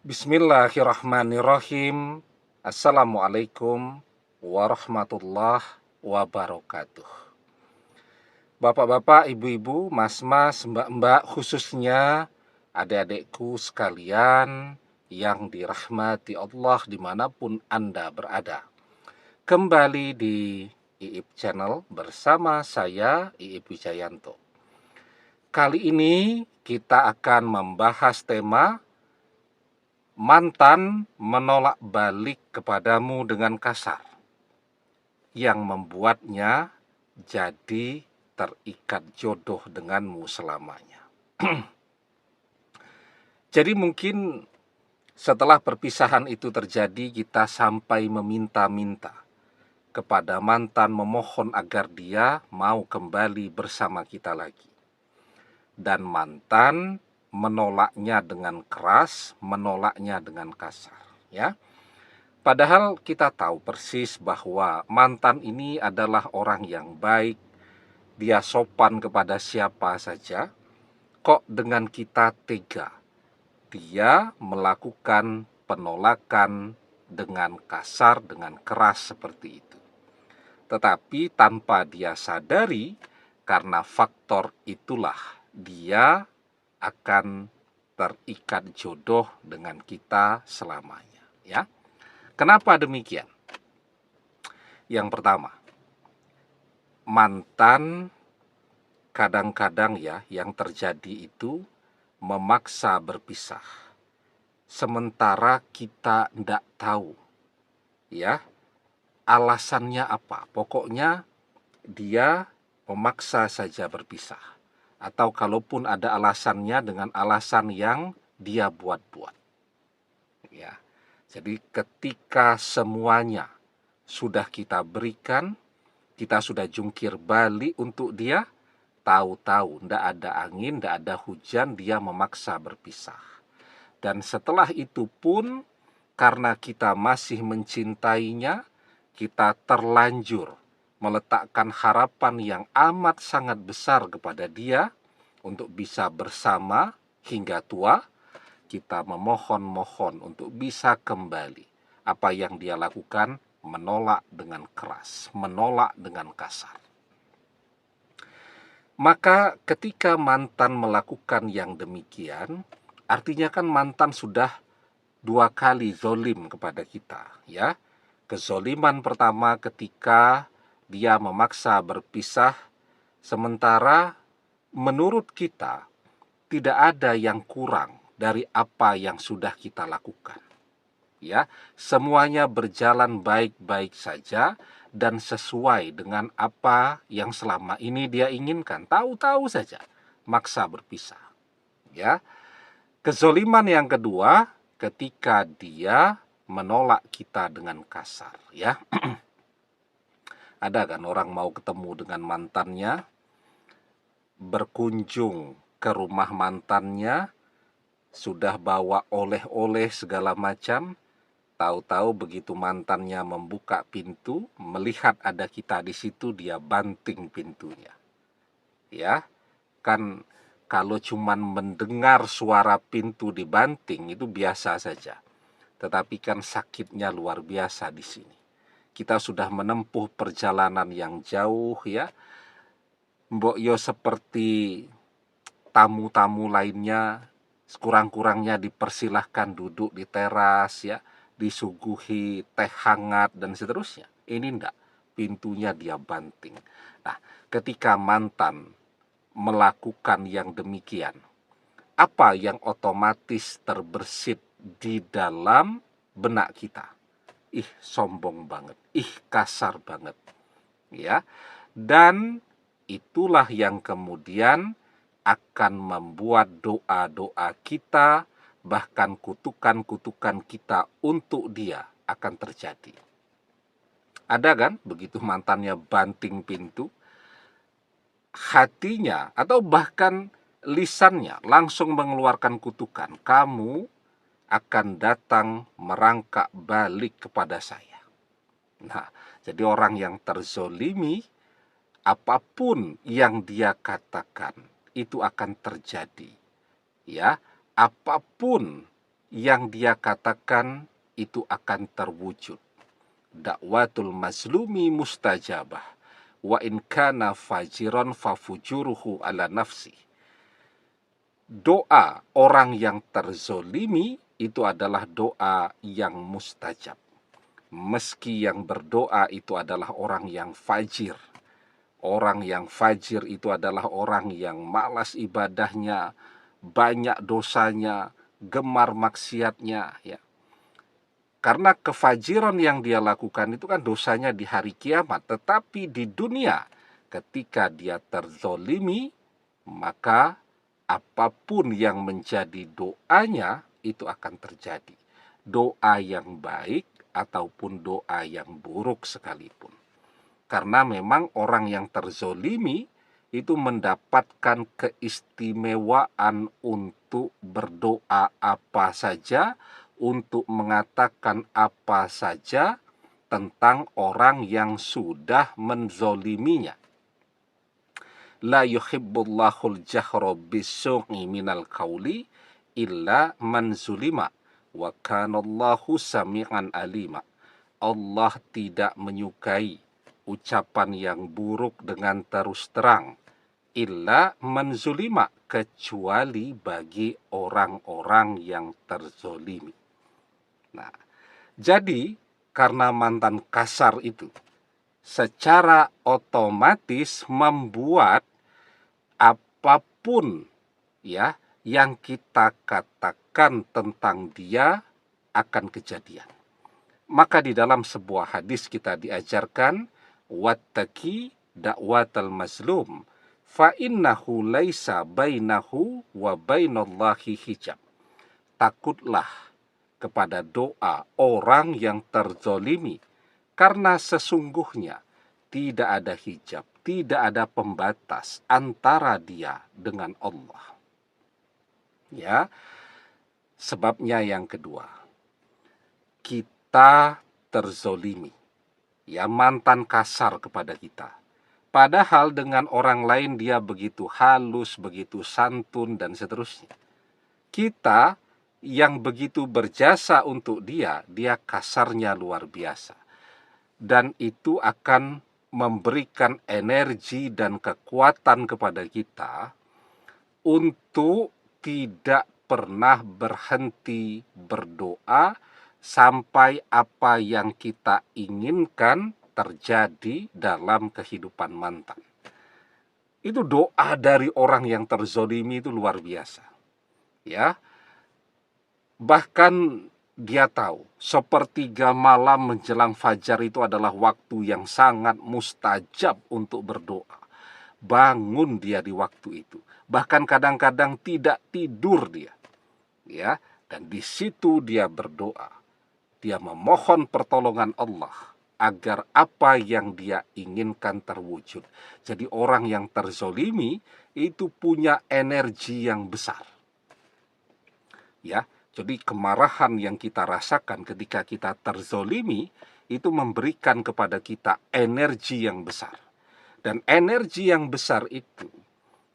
Bismillahirrahmanirrahim. Assalamualaikum warahmatullahi wabarakatuh. Bapak-bapak, ibu-ibu, mas-mas, mbak-mbak, khususnya adik-adikku sekalian yang dirahmati Allah dimanapun Anda berada. Kembali di IIP Channel bersama saya, IIP Wijayanto. Kali ini kita akan membahas tema mantan menolak balik kepadamu dengan kasar, yang membuatnya jadi terikat jodoh denganmu selamanya. Jadi mungkin setelah perpisahan itu terjadi, kita sampai meminta-minta kepada mantan, memohon agar dia mau kembali bersama kita lagi. Dan mantan menolaknya dengan keras, menolaknya dengan kasar, ya. Padahal kita tahu persis bahwa mantan ini adalah orang yang baik, dia sopan kepada siapa saja. Kok dengan kita tega dia melakukan penolakan dengan kasar, dengan keras seperti itu. Tetapi tanpa dia sadari, karena faktor itulah dia akan terikat jodoh dengan kita selamanya, ya. Kenapa demikian? Yang pertama, mantan kadang-kadang ya yang terjadi itu memaksa berpisah. Sementara kita tidak tahu ya alasannya apa. Pokoknya dia memaksa saja berpisah. Atau kalaupun ada alasannya dengan alasan yang dia buat-buat. Ya. Jadi ketika semuanya sudah kita berikan, kita sudah jungkir balik untuk dia, tahu-tahu ndak ada angin, ndak ada hujan, dia memaksa berpisah. Dan setelah itu pun, karena kita masih mencintainya, kita terlanjur meletakkan harapan yang amat sangat besar kepada dia untuk bisa bersama hingga tua. Kita memohon-mohon untuk bisa kembali. Apa yang dia lakukan, menolak dengan keras, menolak dengan kasar. Maka ketika mantan melakukan yang demikian, artinya kan mantan sudah 2 kali zolim kepada kita, ya. Kezoliman pertama ketika dia memaksa berpisah, sementara menurut kita tidak ada yang kurang dari apa yang sudah kita lakukan. Ya, semuanya berjalan baik-baik saja dan sesuai dengan apa yang selama ini dia inginkan. Tahu-tahu saja maksa berpisah. Ya. Kezoliman yang kedua ketika dia menolak kita dengan kasar, ya. Ada kan orang mau ketemu dengan mantannya, berkunjung ke rumah mantannya, sudah bawa oleh-oleh segala macam, tahu-tahu begitu mantannya membuka pintu, melihat ada kita di situ, dia banting pintunya. Ya, kan kalau cuman mendengar suara pintu dibanting itu biasa saja. Tetapi kan sakitnya luar biasa di sini. Kita sudah menempuh perjalanan yang jauh ya. Mbok yo seperti tamu-tamu lainnya, sekurang-kurangnya dipersilahkan duduk di teras ya, disuguhi teh hangat dan seterusnya. Ini enggak, pintunya dia banting. Nah, ketika mantan melakukan yang demikian, apa yang otomatis terbersit di dalam benak kita? Ih, sombong banget, ih kasar banget. Ya. Dan itulah yang kemudian akan membuat doa-doa kita, bahkan kutukan-kutukan kita untuk dia akan terjadi. Ada kan begitu mantannya banting pintu, hatinya atau bahkan lisannya langsung mengeluarkan kutukan, kamu akan datang merangkak balik kepada saya. Nah, jadi orang yang terzolimi, apapun yang dia katakan itu akan terjadi. Ya, apapun yang dia katakan itu akan terwujud. Dakwatul mazlumi mustajabah, wa in kana fajiran fafujuruhu ala nafsi. Doa orang yang terzolimi itu adalah doa yang mustajab. Meski yang berdoa itu adalah orang yang fajir. Orang yang fajir itu adalah orang yang malas ibadahnya, banyak dosanya, gemar maksiatnya, ya. Karena kefajiran yang dia lakukan itu kan dosanya di hari kiamat, tetapi di dunia ketika dia terzolimi, maka apapun yang menjadi doanya itu akan terjadi. Doa yang baik ataupun doa yang buruk sekalipun. Karena memang orang yang terzolimi itu mendapatkan keistimewaan untuk berdoa apa saja, untuk mengatakan apa saja tentang orang yang sudah menzoliminya. La yuhibbullahul jahra bisu'i minal qawli illa man zulima wa kanallahu sami'an alima. Allah tidak menyukai ucapan yang buruk dengan terus terang, illa man zulima, kecuali bagi orang-orang yang terzolimi. Nah, jadi karena mantan kasar itu secara otomatis membuat apapun ya yang kita katakan tentang dia akan kejadian. Maka di dalam sebuah hadis kita diajarkan wattaqi da'watal mazlum fa innahu laisa bainahu wa bainallahi hijab. Takutlah kepada doa orang yang terzolimi, karena sesungguhnya tidak ada hijab, tidak ada pembatas antara dia dengan Allah. Ya, sebabnya yang kedua, kita terzolimi. Ya, mantan kasar kepada kita. Padahal dengan orang lain dia begitu halus, begitu santun, dan seterusnya. Kita yang begitu berjasa untuk dia, dia kasarnya luar biasa. Dan itu akan memberikan energi dan kekuatan kepada kita untuk tidak pernah berhenti berdoa sampai apa yang kita inginkan terjadi dalam kehidupan mantan. Itu doa dari orang yang terzolimi itu luar biasa. Ya, bahkan dia tahu sepertiga malam menjelang fajar itu adalah waktu yang sangat mustajab untuk berdoa. Bangun dia di waktu itu. Bahkan kadang-kadang tidak tidur dia. Ya, dan di situ dia berdoa. Dia memohon pertolongan Allah agar apa yang dia inginkan terwujud. Jadi orang yang terzolimi itu punya energi yang besar. Ya, jadi kemarahan yang kita rasakan ketika kita terzolimi itu memberikan kepada kita energi yang besar. Dan energi yang besar itu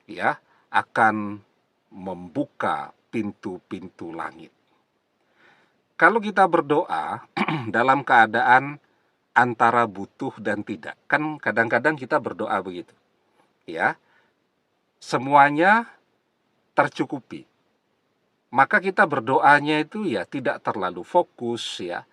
ya akan membuka pintu-pintu langit. Kalau kita berdoa dalam keadaan antara butuh dan tidak, kan kadang-kadang kita berdoa begitu, ya, semuanya tercukupi, maka kita berdoanya itu ya tidak terlalu fokus, ya,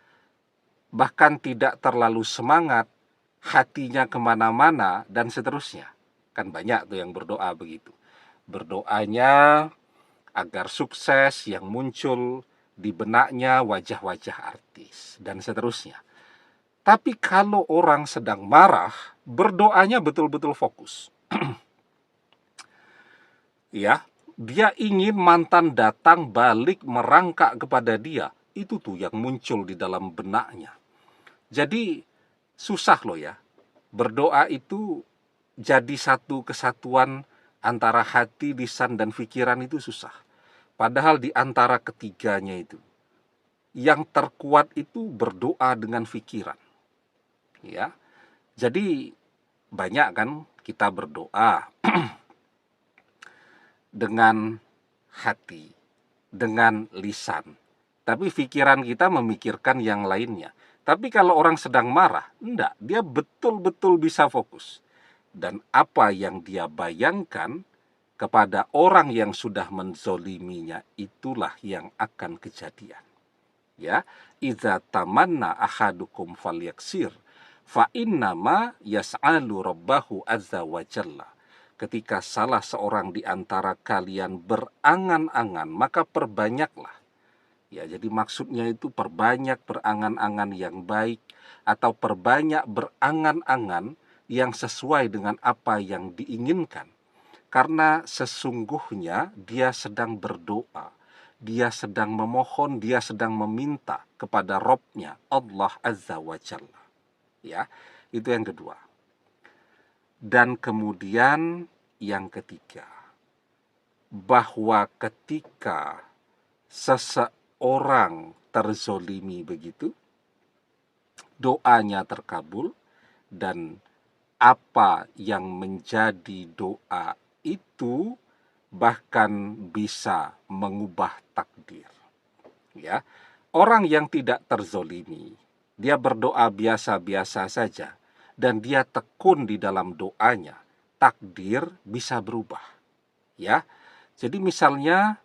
bahkan tidak terlalu semangat, hatinya kemana-mana dan seterusnya. Kan banyak tuh yang berdoa begitu. Berdoanya agar sukses yang muncul di benaknya wajah-wajah artis dan seterusnya. Tapi kalau orang sedang marah, berdoanya betul-betul fokus. Ya, dia ingin mantan datang balik merangkak kepada dia. Itu tuh yang muncul di dalam benaknya. Jadi susah loh ya. Berdoa itu jadi satu kesatuan antara hati, lisan, dan pikiran itu susah. Padahal di antara ketiganya itu, yang terkuat itu berdoa dengan pikiran. Ya, jadi banyak kan kita berdoa dengan hati, dengan lisan, tapi pikiran kita memikirkan yang lainnya. Tapi kalau orang sedang marah, enggak, dia betul-betul bisa fokus. Dan apa yang dia bayangkan kepada orang yang sudah menzoliminya, itulah yang akan kejadian. Ya, idza tamanna ahadukum falyaksir fa innama yas'alu rabbahu azza wa jalla. Ketika salah seorang di antara kalian berangan-angan, maka perbanyaklah. Ya, jadi maksudnya itu perbanyak berangan-angan yang baik atau perbanyak berangan-angan yang sesuai dengan apa yang diinginkan. Karena sesungguhnya dia sedang berdoa, dia sedang memohon, dia sedang meminta kepada Robnya, Allah Azza wa Jalla. Ya, itu yang kedua. Dan kemudian yang ketiga, bahwa ketika seseorang terzolimi begitu, doanya terkabul, dan apa yang menjadi doa itu bahkan bisa mengubah takdir. Ya, orang yang tidak terzolimi, dia berdoa biasa-biasa saja, dan dia tekun di dalam doanya, takdir bisa berubah. Ya, jadi misalnya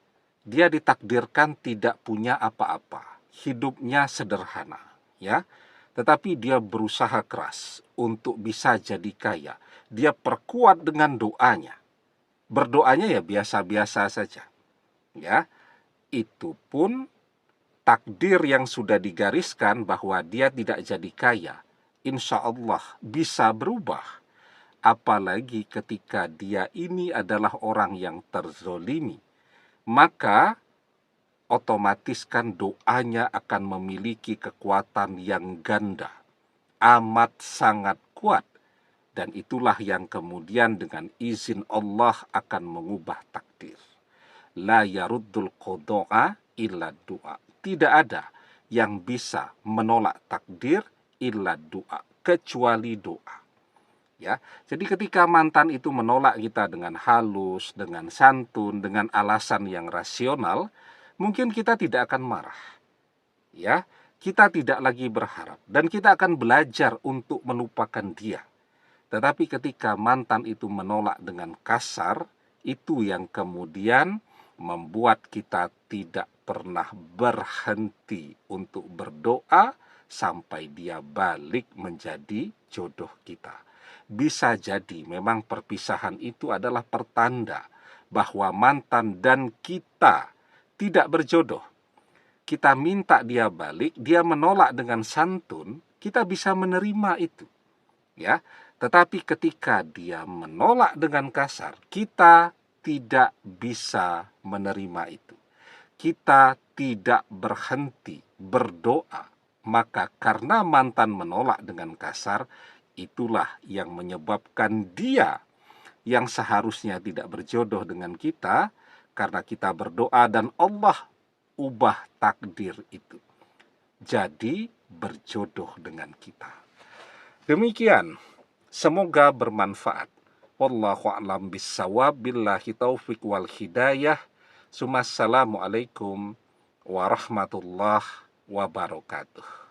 dia ditakdirkan tidak punya apa-apa, hidupnya sederhana, ya, tetapi dia berusaha keras untuk bisa jadi kaya. Dia perkuat dengan doanya. Berdoanya ya biasa-biasa saja. Ya, itu pun takdir yang sudah digariskan bahwa dia tidak jadi kaya, insya Allah bisa berubah. Apalagi ketika dia ini adalah orang yang terzolimi, maka otomatis kan doanya akan memiliki kekuatan yang ganda, amat sangat kuat. Dan itulah yang kemudian dengan izin Allah akan mengubah takdir. La yaruddul qada'a illa du'a. Tidak ada yang bisa menolak takdir illa du'a, kecuali doa. Ya, jadi ketika mantan itu menolak kita dengan halus, dengan santun, dengan alasan yang rasional, mungkin kita tidak akan marah. Ya, kita tidak lagi berharap dan kita akan belajar untuk melupakan dia. Tetapi ketika mantan itu menolak dengan kasar, itu yang kemudian membuat kita tidak pernah berhenti untuk berdoa sampai dia balik menjadi jodoh kita. Bisa jadi memang perpisahan itu adalah pertanda bahwa mantan dan kita tidak berjodoh. Kita minta dia balik, dia menolak dengan santun, kita bisa menerima itu. Ya, tetapi ketika dia menolak dengan kasar, kita tidak bisa menerima itu. Kita tidak berhenti berdoa. Maka karena mantan menolak dengan kasar, itulah yang menyebabkan dia yang seharusnya tidak berjodoh dengan kita, karena kita berdoa dan Allah ubah takdir itu jadi berjodoh dengan kita. Demikian, semoga bermanfaat. Wallahu a'lam bissawab, billahi taufik wal hidayah. Assalamualaikum warahmatullahi wabarakatuh.